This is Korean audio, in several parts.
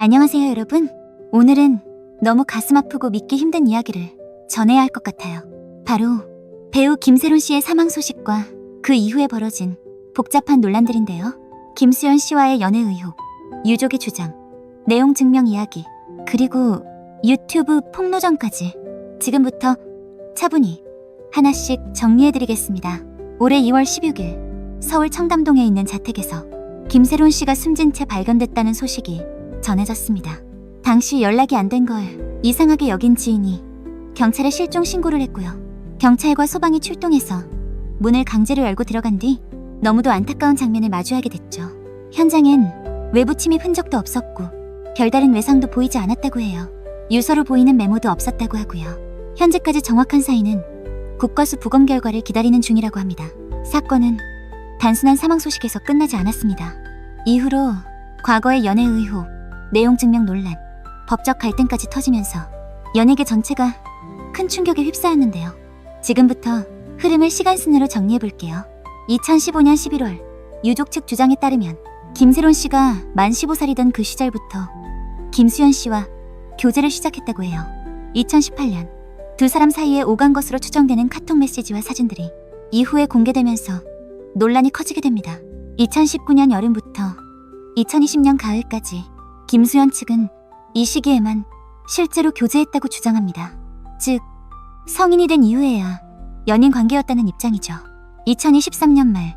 안녕하세요, 여러분. 오늘은 너무 가슴 아프고 믿기 힘든 이야기를 전해야 할 것 같아요. 바로 배우 김세론 씨의 사망 소식과 그 이후에 벌어진 복잡한 논란들인데요. 김수현 씨와의 연애 의혹, 유족의 주장, 내용 증명 이야기, 그리고 유튜브 폭로전까지 지금부터 차분히 하나씩 정리해드리겠습니다. 올해 2월 16일 서울 청담동에 있는 자택에서 김세론 씨가 숨진 채 발견됐다는 소식이 전해졌습니다. 당시 연락이 안 된 걸 이상하게 여긴 지인이 경찰에 실종 신고를 했고요. 경찰과 소방이 출동해서 문을 강제로 열고 들어간 뒤 너무도 안타까운 장면을 마주하게 됐죠. 현장엔 외부 침입 흔적도 없었고 별다른 외상도 보이지 않았다고 해요. 유서로 보이는 메모도 없었다고 하고요. 현재까지 정확한 사인은 국과수 부검 결과를 기다리는 중이라고 합니다. 사건은 단순한 사망 소식에서 끝나지 않았습니다. 이후로 과거의 연애 의혹, 내용 증명 논란, 법적 갈등까지 터지면서 연예계 전체가 큰 충격에 휩싸였는데요. 지금부터 흐름을 시간순으로 정리해볼게요. 2015년 11월 유족 측 주장에 따르면 김세론 씨가 만 15살이던 그 시절부터 김수현 씨와 교제를 시작했다고 해요. 2018년 두 사람 사이에 오간 것으로 추정되는 카톡 메시지와 사진들이 이후에 공개되면서 논란이 커지게 됩니다. 2019년 여름부터 2020년 가을까지 김수현 측은 이 시기에만 실제로 교제했다고 주장합니다. 즉, 성인이 된 이후에야 연인 관계였다는 입장이죠. 2023년 말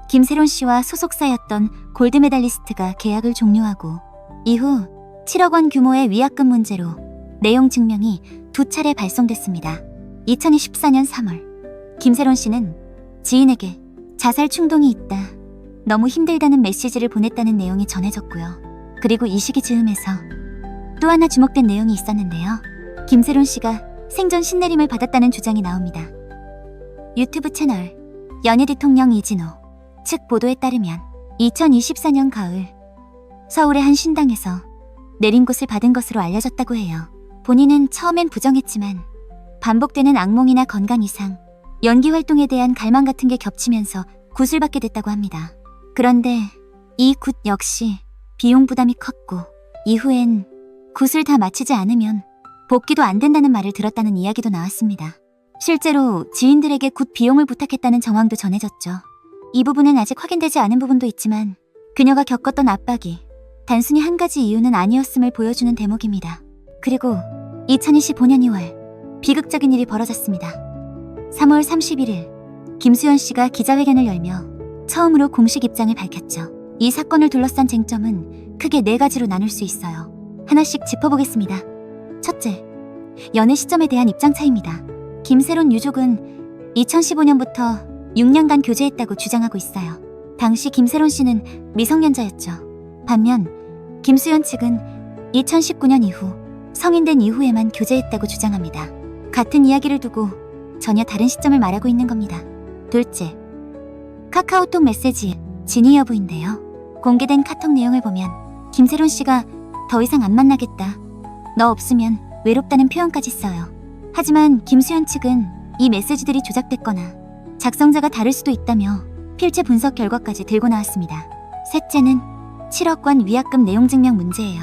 김세론 씨와 소속사였던 골드메달리스트가 계약을 종료하고 이후 7억 원 규모의 위약금 문제로 내용 증명이 두 차례 발송됐습니다. 2024년 3월 김세론 씨는 지인에게 자살 충동이 있다, 너무 힘들다는 메시지를 보냈다는 내용이 전해졌고요. 그리고 이 시기 즈음에서 또 하나 주목된 내용이 있었는데요. 김세론 씨가 생전 신내림을 받았다는 주장이 나옵니다. 유튜브 채널 연예 대통령 이진호 측 보도에 따르면 2024년 가을 서울의 한 신당에서 내림굿을 받은 것으로 알려졌다고 해요. 본인은 처음엔 부정했지만 반복되는 악몽이나 건강 이상, 연기 활동에 대한 갈망 같은 게 겹치면서 굿을 받게 됐다고 합니다. 그런데 이 굿 역시 비용 부담이 컸고 이후엔 굿을 다 마치지 않으면 복귀도 안 된다는 말을 들었다는 이야기도 나왔습니다. 실제로 지인들에게 굿 비용을 부탁했다는 정황도 전해졌죠. 이 부분은 아직 확인되지 않은 부분도 있지만 그녀가 겪었던 압박이 단순히 한 가지 이유는 아니었음을 보여주는 대목입니다. 그리고 2025년 2월 비극적인 일이 벌어졌습니다. 3월 31일 김수현 씨가 기자회견을 열며 처음으로 공식 입장을 밝혔죠. 이 사건을 둘러싼 쟁점은 크게 네 가지로 나눌 수 있어요. 하나씩 짚어보겠습니다. 첫째, 연애 시점에 대한 입장 차이입니다. 김세론 유족은 2015년부터 6년간 교제했다고 주장하고 있어요. 당시 김세론 씨는 미성년자였죠. 반면 김수현 측은 2019년 이후 성인 된 이후에만 교제했다고 주장합니다. 같은 이야기를 두고 전혀 다른 시점을 말하고 있는 겁니다. 둘째, 카카오톡 메시지 진위 여부인데요. 공개된 카톡 내용을 보면 김세론 씨가 더 이상 안 만나겠다, 너 없으면 외롭다는 표현까지 써요. 하지만 김수현 측은 이 메시지들이 조작됐거나 작성자가 다를 수도 있다며 필체 분석 결과까지 들고 나왔습니다. 셋째는 7억 원 위약금 내용 증명 문제예요.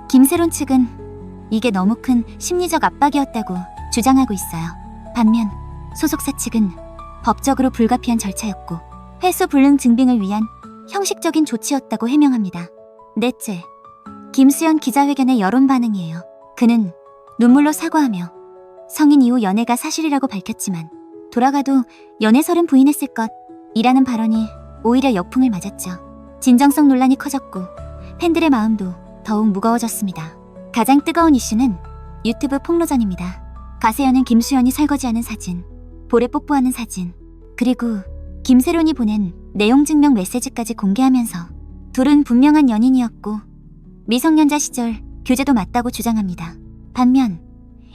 김세론 측은 이게 너무 큰 심리적 압박이었다고 주장하고 있어요. 반면 소속사 측은 법적으로 불가피한 절차였고 회수 불능 증빙을 위한 형식적인 조치였다고 해명합니다. 넷째, 김수현 기자회견의 여론 반응이에요. 그는 눈물로 사과하며 성인 이후 연애가 사실이라고 밝혔지만 돌아가도 연애설은 부인했을 것이라는 발언이 오히려 역풍을 맞았죠. 진정성 논란이 커졌고 팬들의 마음도 더욱 무거워졌습니다. 가장 뜨거운 이슈는 유튜브 폭로전입니다. 가세현은 김수현이 설거지하는 사진, 볼에 뽀뽀하는 사진, 그리고 김세론이 보낸 내용 증명 메시지까지 공개하면서 둘은 분명한 연인이었고 미성년자 시절 교제도 맞다고 주장합니다. 반면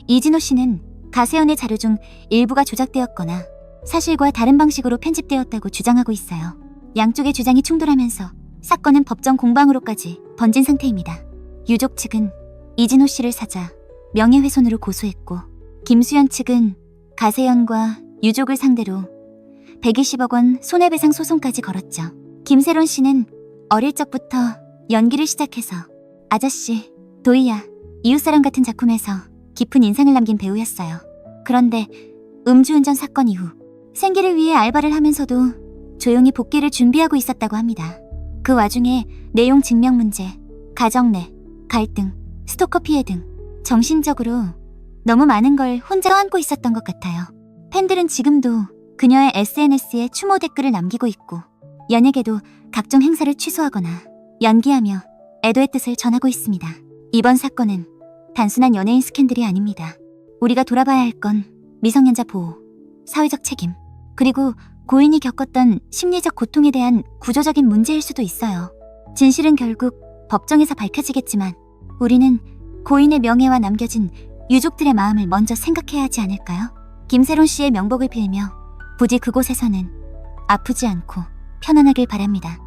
이진호 씨는 가세현의 자료 중 일부가 조작되었거나 사실과 다른 방식으로 편집되었다고 주장하고 있어요. 양쪽의 주장이 충돌하면서 사건은 법정 공방으로까지 번진 상태입니다. 유족 측은 이진호 씨를 사자 명예훼손으로 고소했고 김수현 측은 가세현과 유족을 상대로 120억 원 손해배상 소송까지 걸었죠. 김세론 씨는 어릴 적부터 연기를 시작해서 아저씨, 도이야, 이웃사람 같은 작품에서 깊은 인상을 남긴 배우였어요. 그런데 음주운전 사건 이후 생계를 위해 알바를 하면서도 조용히 복귀를 준비하고 있었다고 합니다. 그 와중에 내용 증명 문제, 가정 내 갈등, 스토커 피해 등 정신적으로 너무 많은 걸 혼자 안고 있었던 것 같아요. 팬들은 지금도 그녀의 SNS에 추모 댓글을 남기고 있고 연예계도 각종 행사를 취소하거나 연기하며 애도의 뜻을 전하고 있습니다. 이번 사건은 단순한 연예인 스캔들이 아닙니다. 우리가 돌아봐야 할 건 미성년자 보호, 사회적 책임, 그리고 고인이 겪었던 심리적 고통에 대한 구조적인 문제일 수도 있어요. 진실은 결국 법정에서 밝혀지겠지만 우리는 고인의 명예와 남겨진 유족들의 마음을 먼저 생각해야 하지 않을까요? 김세론 씨의 명복을 빌며 부디 그곳에서는 아프지 않고 편안하길 바랍니다.